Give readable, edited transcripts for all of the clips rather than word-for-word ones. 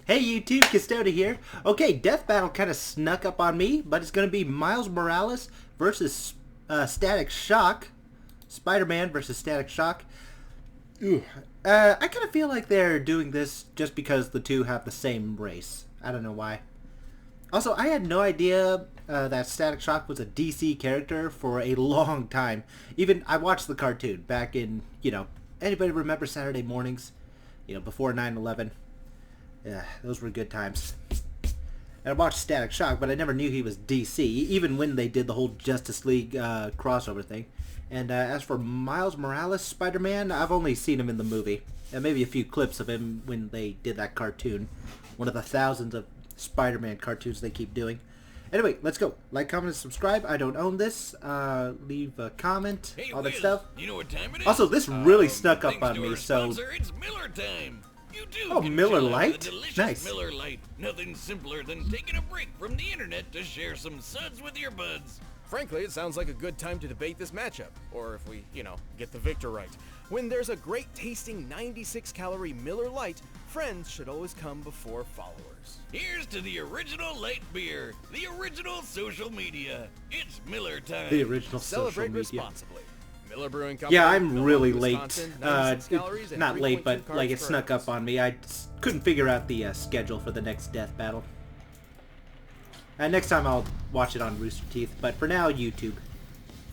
Hey YouTube, Kisdota here. Okay, Death Battle kind of snuck up on me, but it's going to be Miles Morales versus Static Shock. Spider-Man versus Static Shock. Ooh. I kind of feel like they're doing this just because the two have the same race. I don't know why. Also, I had no idea that Static Shock was a DC character for a long time. Even, I watched the cartoon back in, anybody remember Saturday mornings? Before 9/11. Yeah, those were good times. And I watched Static Shock, but I never knew he was DC, even when they did the whole Justice League crossover thing. And as for Miles Morales, Spider-Man, I've only seen him in the movie. And maybe a few clips of him when they did that cartoon. One of the thousands of Spider-Man cartoons they keep doing. Anyway, let's go. Like, comment, and subscribe. I don't own this. Leave a comment, hey, all that Wiz, stuff. You know what time it is? Also, this really snuck up on me, so... Sponsor, it's Miller time. You do Oh, get Miller chill out Lite? with a delicious Nice. Miller Lite. Nothing simpler than taking a break from the internet to share some suds with your buds. Frankly, it sounds like a good time to debate this matchup, or if we, get the victor right. When there's a great tasting 96-calorie Miller Lite, friends should always come before followers. Here's to the original light beer, the original social media. It's Miller time. The original social Celebrate media. responsibly. Miller Brewing Company. Yeah, I'm really Milwaukee, late. Wisconsin, 96 calories and Not late, 3.2 but like it carbs per snuck ounce. up on me. I just couldn't figure out the schedule for the next death battle. Next time I'll watch it on Rooster Teeth, but for now, YouTube.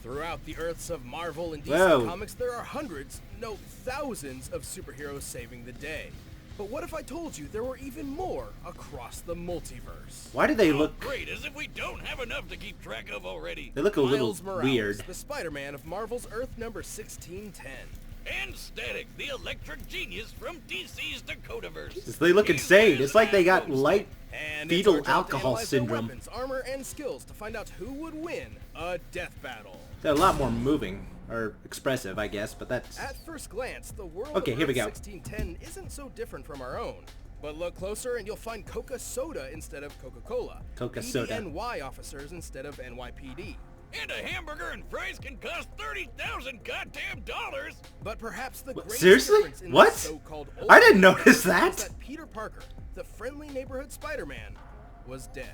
Throughout the Earths of Marvel and DC Whoa. Comics, there are hundreds, no, thousands of superheroes saving the day. But what if I told you there were even more across the multiverse? Why do they Oh, look... great, as if we don't have enough to keep track of already. They look a little Miles Morales, weird. the Spider-Man of Marvel's Earth number 1610. And Static, the electric genius from DC's Dakotaverse. They look insane. It's like they got Homestead. light And fetal it's our job to alcohol analyze their syndrome. weapons, armor, and skills to find out who would win a death battle. They're a lot more moving, or expressive, I guess, but that's... At first glance, the world Okay, of here we Earth go. 1610 isn't so different from our own. But look closer and you'll find Coca Soda instead of Coca-Cola. Coca Soda. PDNY officers instead of NYPD. And a hamburger and fries can cost 30,000 goddamn dollars. But perhaps the greatest seriously? difference in What? this so-called I didn't old notice is that. Peter Parker, the friendly neighborhood Spider-Man, was dead.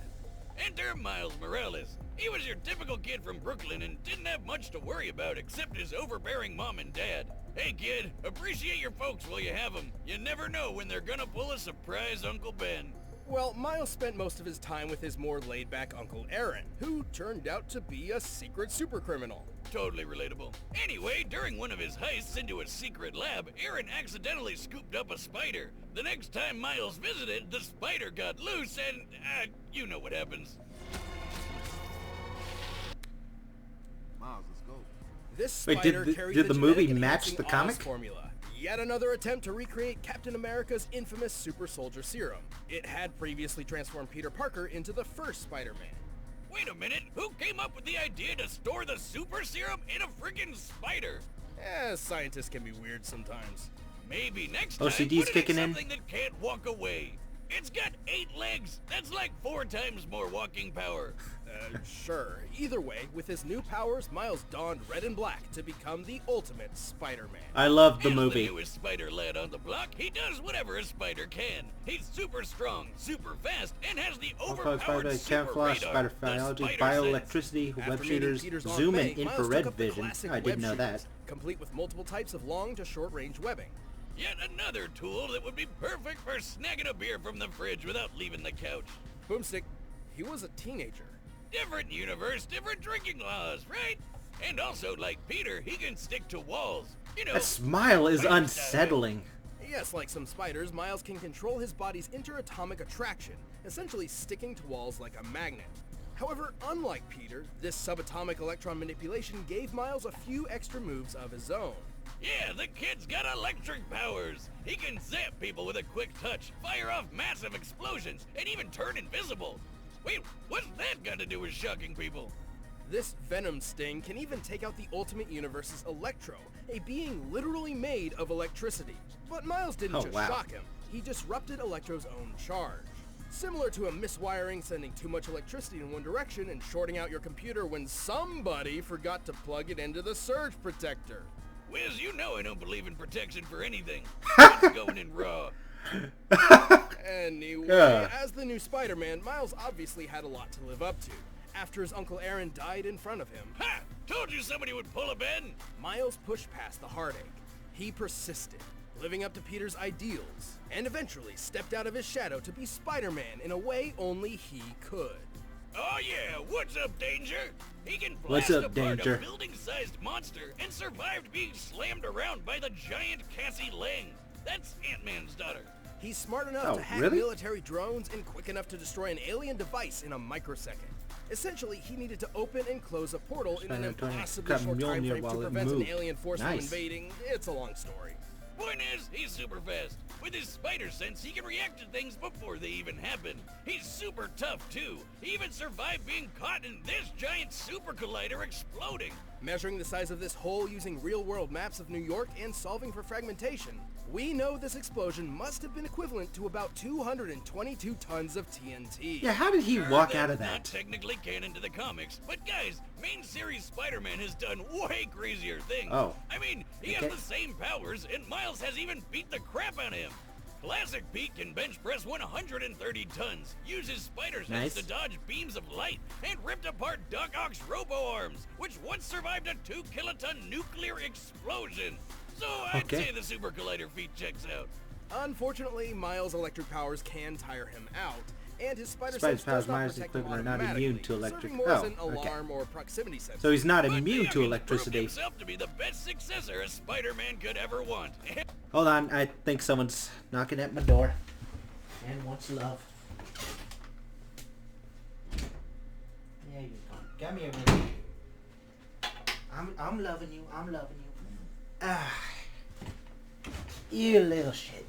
Enter Miles Morales. He was your typical kid from Brooklyn and didn't have much to worry about except his overbearing mom and dad. Hey kid, appreciate your folks while you have them. You never know when they're gonna pull a surprise Uncle Ben. Well, Miles spent most of his time with his more laid-back Uncle Aaron, who turned out to be a secret supercriminal. Totally relatable. Anyway, during one of his heists into a secret lab, Aaron accidentally scooped up a spider. The next time Miles visited, the spider got loose and, you know what happens. Miles, let's go. This Wait, spider did carried the movie genetic match enhancing the Oz comic? formula. Yet another attempt to recreate Captain America's infamous super soldier serum. It had previously transformed Peter Parker into the first Spider-Man. Wait a minute, who came up with the idea to store the super serum in a friggin' spider? Scientists can be weird sometimes. Maybe next time OCD's put it kicking in. something that can't walk away. It's got 8 legs. That's like 4 times more walking power. Sure. Either way, with his new powers, Miles donned red and black to become the ultimate Spider-Man. I love the As movie. the newest spider lad on the block, he does whatever a spider can. He's super strong, super fast, and has the overpowered Spider, super camouflage, radar. spider The biology, spider bioelectricity, After web meeting shooters, Peter's Aunt zoom May, and Miles infrared took up the vision. classic I didn't web know that. shooters, complete with multiple types of long to short range webbing. Yet another tool that would be perfect for snagging a beer from the fridge without leaving the couch. Boomstick, he was a teenager. Different universe, different drinking laws, right? And also, like Peter, he can stick to walls. You know, That smile is spider style. unsettling. Yes, like some spiders, Miles can control his body's interatomic attraction, essentially sticking to walls like a magnet. However, unlike Peter, this subatomic electron manipulation gave Miles a few extra moves of his own. Yeah, the kid's got electric powers. He can zap people with a quick touch, fire off massive explosions, and even turn invisible. Wait, what's that got to do with shocking people? This Venom Sting can even take out the Ultimate Universe's Electro, a being literally made of electricity. But Miles didn't Oh, just wow. shock him, he disrupted Electro's own charge. Similar to a miswiring sending too much electricity in one direction and shorting out your computer when somebody forgot to plug it into the surge protector. Wiz, you know I don't believe in protection for anything. It's going in raw. Anyway, Yeah. As the new Spider-Man, Miles obviously had a lot to live up to. After his Uncle Aaron died in front of him, Ha! Told you somebody would pull a Ben! Miles pushed past the heartache. He persisted, living up to Peter's ideals, and eventually stepped out of his shadow to be Spider-Man in a way only he could. Oh yeah, what's up, Danger? He can What's blast up, apart Danger? a building-sized monster and survived being slammed around by the giant Cassie Lang. That's Ant-Man's daughter. He's smart enough Oh, to hack really? military drones and quick enough to destroy an alien device in a microsecond. Essentially, he needed to open and close a portal in an Spider-Man impossibly cut short time Mjolnir frame while to it prevent an moved. alien force from Nice. invading. It's a long story. Point is, he's super fast. With his spider sense, he can react to things before they even happen. He's super tough, too. He even survived being caught in this giant super collider exploding. Measuring the size of this hole using real-world maps of New York and solving for fragmentation, we know this explosion must have been equivalent to about 222 tons of TNT. Yeah, how did he walk out of That's that? not technically canon to the comics, but guys, main series Spider-Man has done way crazier things. Oh. I mean, he Okay. has the same powers, and Miles has even beat the crap out of him. Classic Pete can bench press 130 tons, uses spider sense Nice. to dodge beams of light, and ripped apart Doc Ock's robo-arms, which once survived a 2-kiloton nuclear explosion. So I'd Okay. say the super collider feat checks out. Unfortunately, Miles' electric powers can tire him out, and his spider Spider's sense powers does not minus protect him equipment are not automatically, immune to electric- serving more as oh, an okay. alarm or proximity sensor. So he's not But immune to Megan proved electricity. himself to be the best successor a Spider-Man could ever want. Hold on, I think someone's knocking at my door. And wants love. There you go. Come here, baby. I'm loving you. I'm loving you. Ah, you little shit.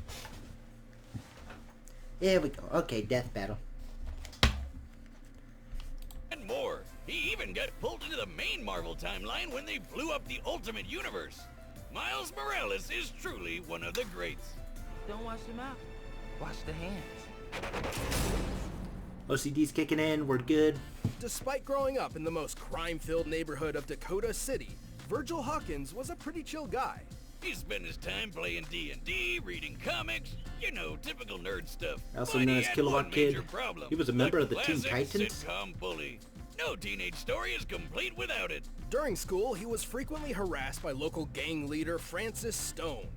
There we go. Okay, death battle. And more. He even got pulled into the main Marvel timeline when they blew up the Ultimate Universe. Miles Morales is truly one of the greats. Don't wash the mouth. Wash the hands. OCD's kicking in. We're good. Despite growing up in the most crime-filled neighborhood of Dakota City, Virgil Hawkins was a pretty chill guy. He spent his time playing D&D, reading comics, you know, typical nerd stuff. Also But known he as had Kilowatt one major Kid. problem, He was a member of the Teen classic Titans. sitcom bully. No teenage story is complete without it. During school, he was frequently harassed by local gang leader Francis Stone.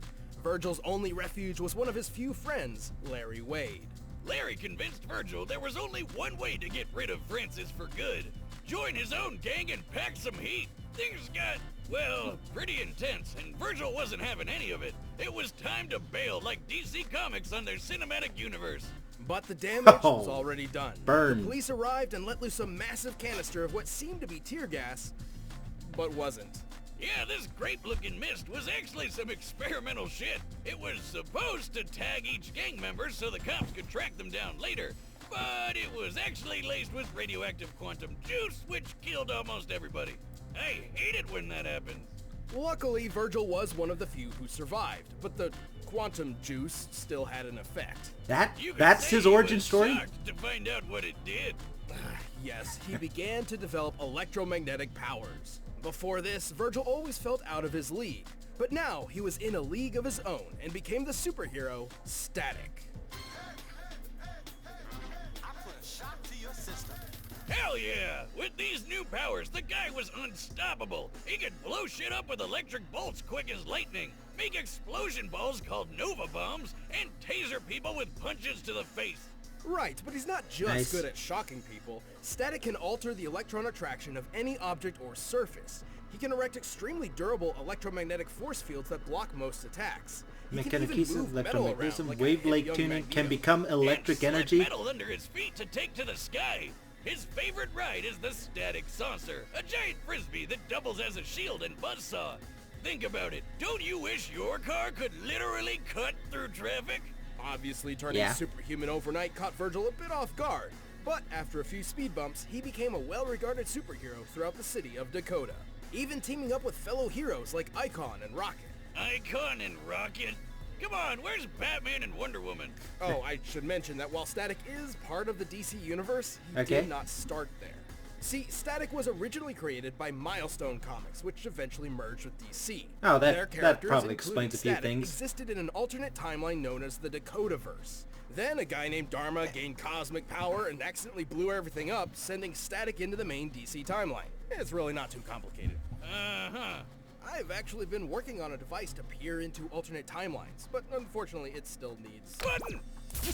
Virgil's only refuge was one of his few friends, Larry Wade. Larry convinced Virgil there was only one way to get rid of Francis for good. Join his own gang and pack some heat. Things got, well, pretty intense, and Virgil wasn't having any of it. It was time to bail like DC Comics on their cinematic universe. But the damage Oh, was already done. burn. The police arrived and let loose a massive canister of what seemed to be tear gas, but wasn't. Yeah, this grape-looking mist was actually some experimental shit. It was supposed to tag each gang member so the cops could track them down later, but it was actually laced with radioactive quantum juice, which killed almost everybody. I hate it when that happens. Luckily, Virgil was one of the few who survived, but the quantum juice still had an effect. You could That's say his he origin was story? shocked to find out what it did. Yes, he began to develop electromagnetic powers. Before this, Virgil always felt out of his league, but now he was in a league of his own and became the superhero Static. Hell yeah! With these new powers, the guy was unstoppable. He could blow shit up with electric bolts quick as lightning, make explosion balls called Nova Bombs, and taser people with punches to the face. Right, but he's not just Nice. good at shocking people. Static can alter the electron attraction of any object or surface. He can erect extremely durable electromagnetic force fields that block most attacks. He can even Mechanicism, move metal around electromagnetism, like a wave hip lake young tuning can Magneto. become electric And slip energy. metal under his feet to take to the sky. His favorite ride is the Static Saucer, a giant frisbee that doubles as a shield and buzzsaw. Think about it. Don't you wish your car could literally cut through traffic? Obviously, turning Yeah. superhuman overnight caught Virgil a bit off guard, but after a few speed bumps, he became a well-regarded superhero throughout the city of Dakota, even teaming up with fellow heroes like Icon and Rocket. Icon and Rocket? Come on, where's Batman and Wonder Woman? Oh, I should mention that while Static is part of the DC universe, he Okay. did not start there. See, Static was originally created by Milestone Comics, which eventually merged with DC. Oh, Their that characters, probably including explains a few Static, things. existed in an alternate timeline known as the Dakotaverse. Then a guy named Dharma gained cosmic power and accidentally blew everything up, sending Static into the main DC timeline. It's really not too complicated. Uh-huh. I've actually been working on a device to peer into alternate timelines, but unfortunately it still needs... Button!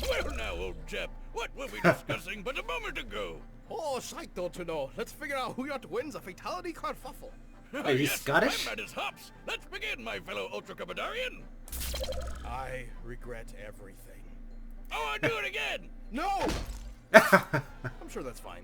Well now, old chap, what were we discussing but a moment ago? Oh, shite, don't you know? Let's figure out who got wins a fatality kerfuffle. Are you Yes, Scottish? I'm at his hops. Let's begin, my fellow Ultra Cupidarian. I regret everything. Oh, I'll do it again. No! I'm sure that's fine.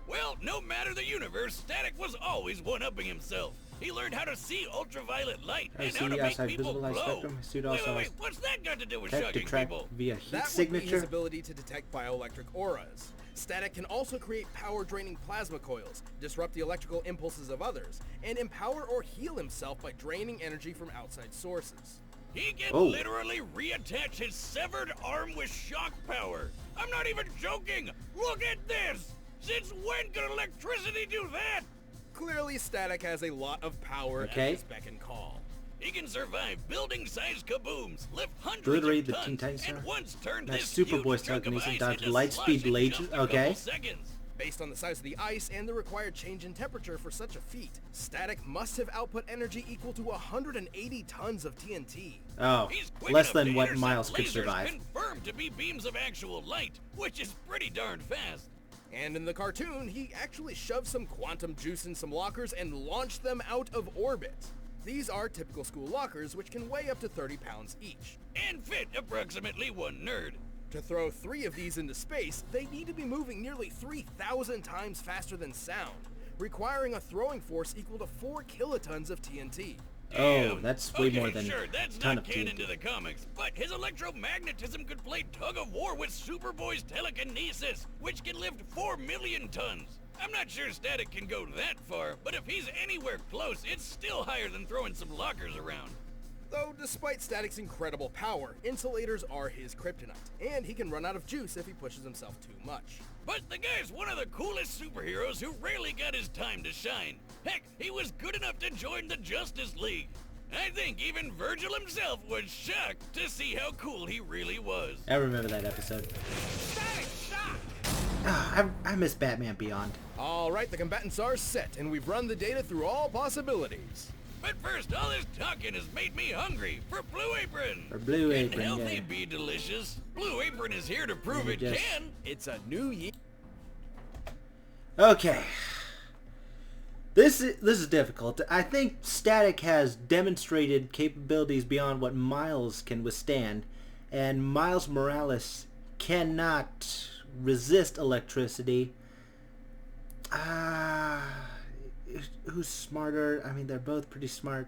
Well, no matter the universe, Static was always one-upping himself. He learned how to see ultraviolet light I and see how to make outside people visible light glow. spectrum. My suit Wait, also wait, has what's that got to do with tech to shocking track people? via heat That would be signature. his ability to detect bioelectric auras. Static can also create power-draining plasma coils, disrupt the electrical impulses of others, and empower or heal himself by draining energy from outside sources. He can Oh. literally reattach his severed arm with shock power. I'm not even joking. Look at this. Since when could electricity do that? Clearly, Static has a lot of power Okay. at his beck and call. He can survive building-sized kabooms, lift hundreds Obliterate of the tons, Teen Titans and Star. once turned That's this Superboy's huge chunk of telekinesis ice down into to light slush speed in laser. just a Okay. couple seconds. Based on the size of the ice and the required change in temperature for such a feat, Static must have output energy equal to 180 tons of TNT. Oh, He's quick less enough than to what intercept Miles could lasers survive. confirmed to be beams of actual light, which is pretty darn fast. And in the cartoon, he actually shoved some quantum juice in some lockers and launched them out of orbit. These are typical school lockers, which can weigh up to 30 pounds each. And fit approximately one nerd. To throw 3 of these into space, they need to be moving nearly 3,000 times faster than sound, requiring a throwing force equal to 4 kilotons of TNT. Oh, Damn. that's way Okay, more than sure, a that's ton not of canon TNT. to the comics, but his electromagnetism could play tug of war with Superboy's telekinesis, which can lift 4 million tons. I'm not sure Static can go that far, but if he's anywhere close, it's still higher than throwing some lockers around. Though, despite Static's incredible power, insulators are his kryptonite, and he can run out of juice if he pushes himself too much. But the guy's one of the coolest superheroes who rarely got his time to shine. Heck, he was good enough to join the Justice League. I think even Virgil himself was shocked to see how cool he really was. I remember that episode. I miss Batman Beyond. Alright, the combatants are set, and we've run the data through all possibilities. But first, all this talking has made me hungry for Blue Apron. For Blue Can Apron, healthy yeah. be delicious? Blue Apron is here to prove me it just- can. It's a new year. Okay. This is difficult. I think Static has demonstrated capabilities beyond what Miles can withstand, and Miles Morales cannot resist electricity. Who's smarter? I mean, they're both pretty smart.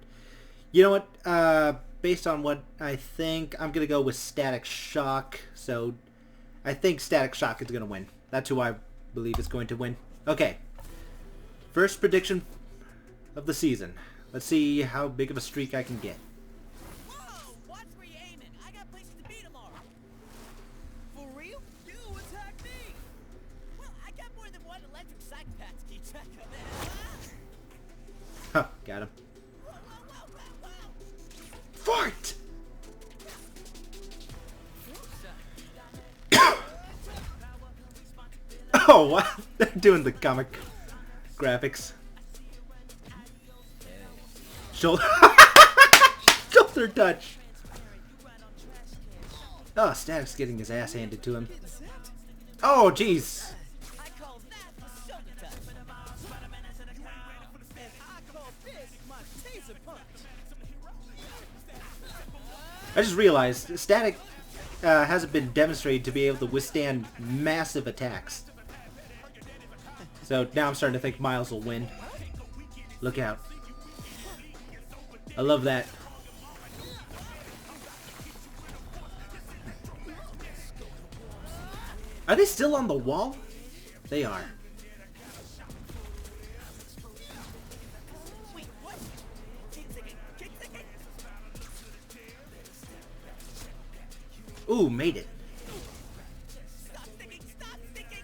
You know what? Based on what I think, I'm going to go with Static Shock. So, I think Static Shock is going to win. That's who I believe is going to win. Okay. First prediction of the season. Let's see how big of a streak I can get. Whoa! Watch where you're aiming. I got places to be tomorrow. For real? You attack me! Well, I got more than one electric psychopath to keep track of, man. Huh, got him. Whoa, whoa, whoa, whoa, whoa! Fart! Oh, what? They're doing the comic graphics. Shoulder, shoulder touch. Oh, Static's getting his ass handed to him. Oh, jeez. I call that the shoulder touch. I call this my taser punch. I just realized Static hasn't been demonstrated to be able to withstand massive attacks. So now I'm starting to think Miles will win. Look out. I love that. Are they still on the wall? They are. Wait, what? Keep ticking, keep ticking. Ooh, made it. Stop sticking, stop sticking.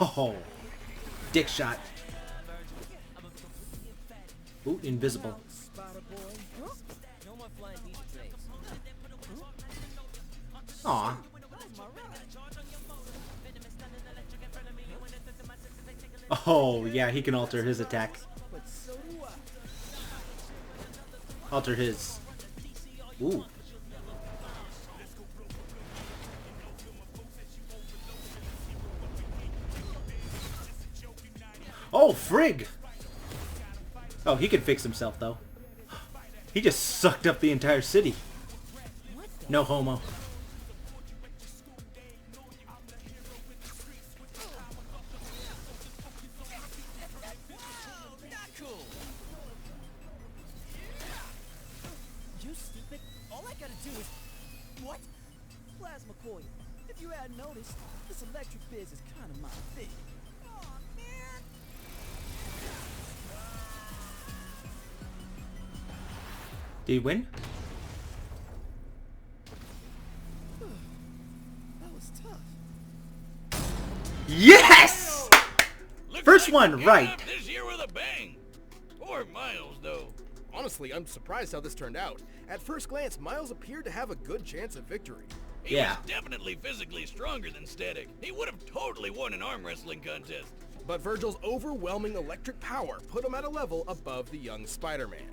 Oh, dick shot. Ooh, invisible. Aw. Oh, yeah, he can alter his attack. Alter his. Ooh. Oh, frig! Oh, he can fix himself, though. He just sucked up the entire city. No homo. Not cool. You stupid. All I gotta do is... What? Plasma coil. If you hadn't noticed, this electric biz is kind of my thing. Aw, man. Did he win? That was tough. Yes! Looks First like one we're getting right. out this year with a bang. Poor Miles, though. Honestly, I'm surprised how this turned out. At first glance, Miles appeared to have a good chance of victory. He Yeah. was definitely physically stronger than Static. He would have totally won an arm wrestling contest. But Virgil's overwhelming electric power put him at a level above the young Spider-Man.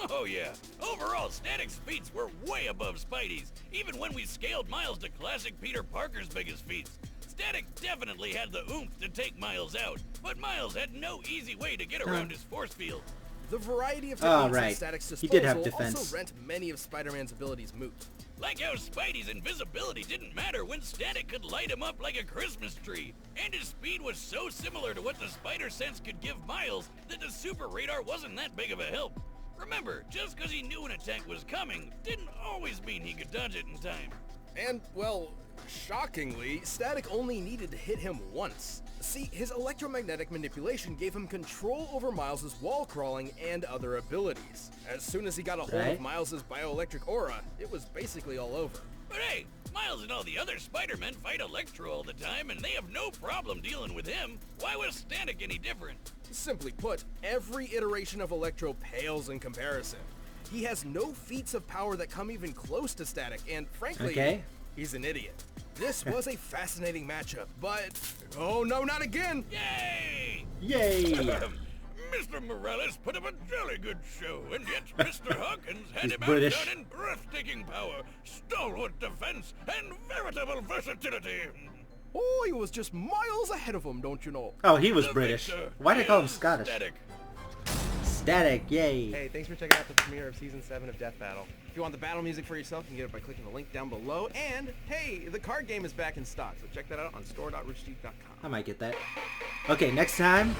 Oh yeah. Overall, Static's feats were way above Spidey's, even when we scaled Miles to classic Peter Parker's biggest feats. Static definitely had the oomph to take Miles out, but Miles had no easy way to get around his force field. The variety of Oh, techniques right. at Static's He disposal did have defense. also rent many of Spider-Man's abilities moot. Like how Spidey's invisibility didn't matter when Static could light him up like a Christmas tree, and his speed was so similar to what the Spider Sense could give Miles that the Super Radar wasn't that big of a help. Remember, just because he knew an attack was coming, didn't always mean he could dodge it in time. And, well, shockingly, Static only needed to hit him once. See, his electromagnetic manipulation gave him control over Miles' wall crawling and other abilities. As soon as he got a hold Right. of Miles' bioelectric aura, it was basically all over. But hey, Miles and all the other Spider-Men fight Electro all the time, and they have no problem dealing with him. Why was Static any different? Simply put, every iteration of Electro pales in comparison. He has no feats of power that come even close to Static, and frankly, Okay. he's an idiot. This was a fascinating matchup, but... Oh no, not again! Yay! Yay! Mr. Morales put up a jolly good show, and yet Mr. Hawkins had He's him British. outdone in breathtaking power, stalwart defense, and veritable versatility. Oh, he was just miles ahead of him, don't you know? Oh, he was The British. victor Why did I call him is Scottish? Static. Static, yay. Hey, thanks for checking out the premiere of Season 7 of Death Battle. If you want the battle music for yourself, you can get it by clicking the link down below. And, hey, the card game is back in stock, so check that out on store.roosterteeth.com. I might get that. Okay, next time.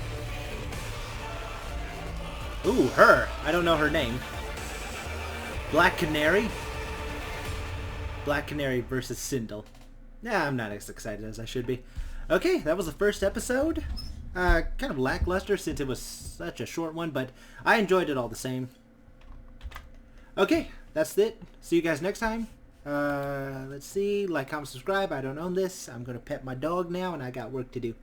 Ooh, her. I don't know her name. Black Canary? Black Canary versus Sindel. Nah, I'm not as excited as I should be. Okay, that was the first episode. Kind of lackluster since it was such a short one, but I enjoyed it all the same. Okay, that's it. See you guys next time. Let's see. Like, comment, subscribe. I don't own this. I'm going to pet my dog now, and I got work to do.